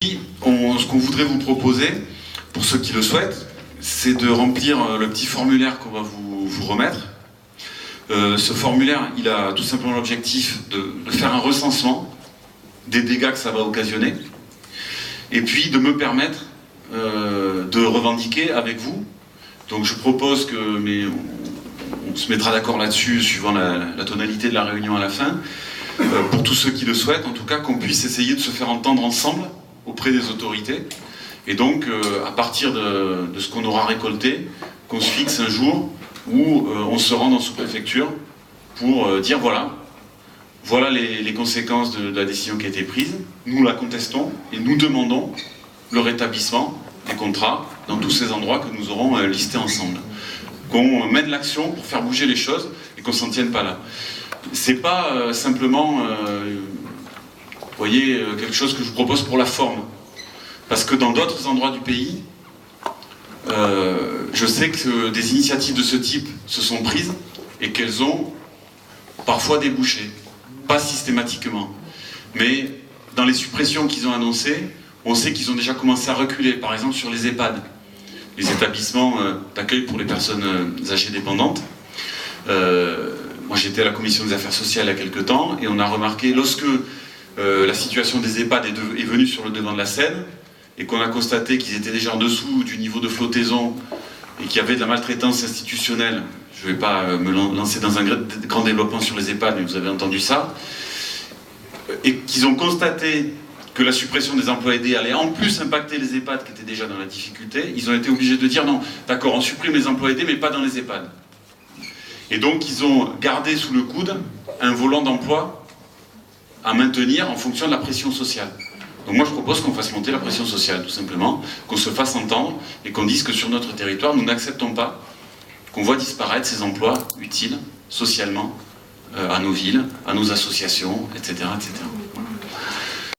Ce qu'on voudrait vous proposer, pour ceux qui le souhaitent, c'est de remplir le petit formulaire qu'on va vous remettre. Ce formulaire, il a tout simplement l'objectif de faire un recensement des dégâts que ça va occasionner, et puis de me permettre de revendiquer avec vous. Donc je propose que, mais on se mettra d'accord là-dessus suivant la tonalité de la réunion à la fin, pour tous ceux qui le souhaitent, en tout cas, qu'on puisse essayer de se faire entendre ensemble auprès des autorités, et donc à partir de ce qu'on aura récolté, qu'on se fixe un jour où on se rend en sous-préfecture pour dire voilà les conséquences de la décision qui a été prise, nous la contestons et nous demandons le rétablissement des contrats dans tous ces endroits que nous aurons listés ensemble. Qu'on mène l'action pour faire bouger les choses et qu'on ne s'en tienne pas là. C'est pas simplement quelque chose que je vous propose pour la forme. Parce que dans d'autres endroits du pays, je sais que des initiatives de ce type se sont prises et qu'elles ont parfois débouché. Pas systématiquement. Mais dans les suppressions qu'ils ont annoncées, on sait qu'ils ont déjà commencé à reculer. Par exemple sur les EHPAD, les établissements d'accueil pour les personnes âgées dépendantes. Moi j'étais à la commission des affaires sociales il y a quelques temps et on a remarqué, lorsque la situation des EHPAD est venue sur le devant de la scène et qu'on a constaté qu'ils étaient déjà en dessous du niveau de flottaison et qu'il y avait de la maltraitance institutionnelle, je ne vais pas me lancer dans un grand développement sur les EHPAD, mais vous avez entendu ça, et qu'ils ont constaté que la suppression des emplois aidés allait en plus impacter les EHPAD qui étaient déjà dans la difficulté, ils ont été obligés de dire non, d'accord, on supprime les emplois aidés, mais pas dans les EHPAD. Et donc ils ont gardé sous le coude un volant d'emploi à maintenir en fonction de la pression sociale. Donc moi je propose qu'on fasse monter la pression sociale, tout simplement, qu'on se fasse entendre et qu'on dise que sur notre territoire, nous n'acceptons pas qu'on voit disparaître ces emplois utiles socialement à nos villes, à nos associations, etc. etc. Voilà.